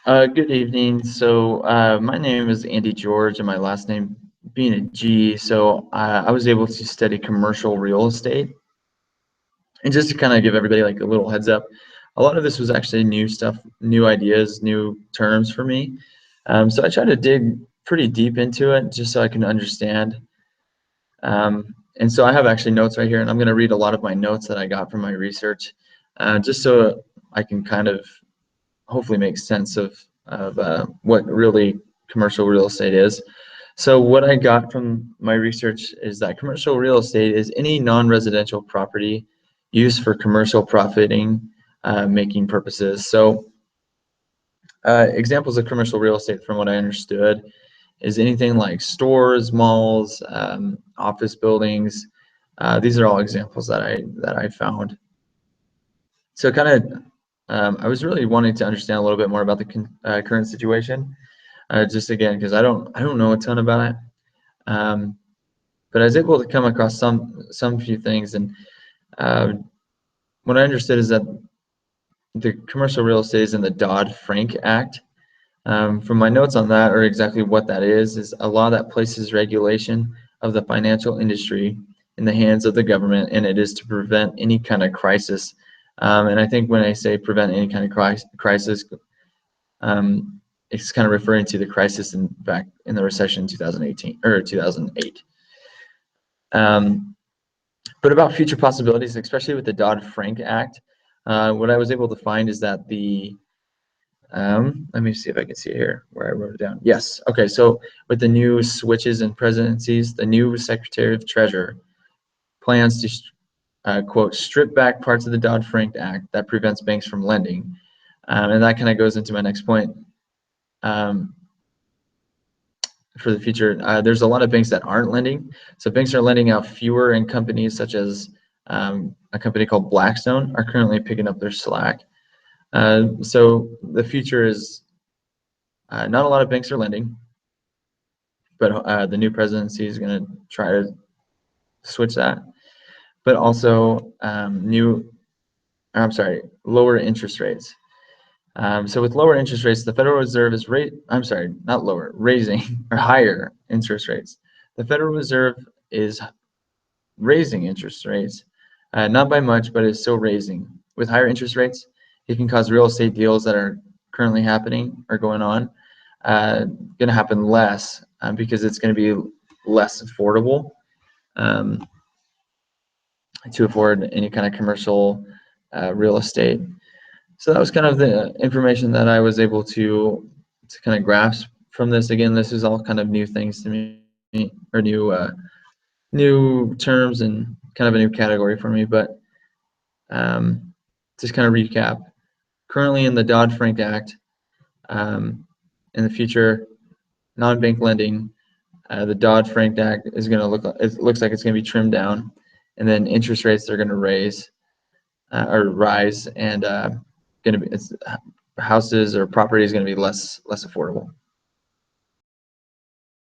Good evening. My name is Andy George, and my last name being a G. I was able to study commercial real estate. And just to kind of give everybody like a little heads up, a lot of this was actually new stuff, new ideas, new terms for me. So I tried to dig pretty deep into it just so I can understand. And so I have actually notes right here, and I'm going to read a lot of my notes that I got from my research, just so I can kind of hopefully make sense of what really commercial real estate is. So what I got from my research is that commercial real estate is any non-residential property used for commercial profiting making purposes. Examples of commercial real estate, from what I understood, is anything like stores, malls, office buildings. These are all examples that I found. So kind of, I was really wanting to understand a little bit more about the current situation, just again because I don't know a ton about it, but I was able to come across some few things, and uh, what I understood is that the commercial real estate is in the Dodd-Frank Act. From my notes on that, or exactly what that is a law that places regulation of the financial industry in the hands of the government, and it is to prevent any kind of crisis. And I think when I say prevent any kind of crisis, it's kind of referring to the crisis back in the recession in 2018 or 2008. But about future possibilities, especially with the Dodd-Frank Act, what I was able to find is that let me see if I can see it here where I wrote it down. Yes. Okay. So with the new switches in presidencies, the new Secretary of Treasury plans to, quote, strip back parts of the Dodd-Frank Act that prevents banks from lending. And that kind of goes into my next point. For the future, there's a lot of banks that aren't lending. So banks are lending out fewer, and companies such as a company called Blackstone are currently picking up their slack. So the future is not a lot of banks are lending, but the new presidency is going to try to switch that. But also lower interest rates. So with lower interest rates, the Federal Reserve is raising or higher interest rates. The Federal Reserve is raising interest rates, not by much, but it's still raising. With higher interest rates, it can cause real estate deals that are currently happening or going on, going to happen less because it's going to be less affordable to afford any kind of commercial real estate. So that was kind of the information that I was able to kind of grasp from this. Again, this is all kind of new things to me, or new terms and kind of a new category for me. But just kind of recap, currently in the Dodd-Frank Act, in the future, non-bank lending, the Dodd-Frank Act is going to it looks like it's going to be trimmed down, and then interest rates are going to rise, and houses or property is going to be less affordable.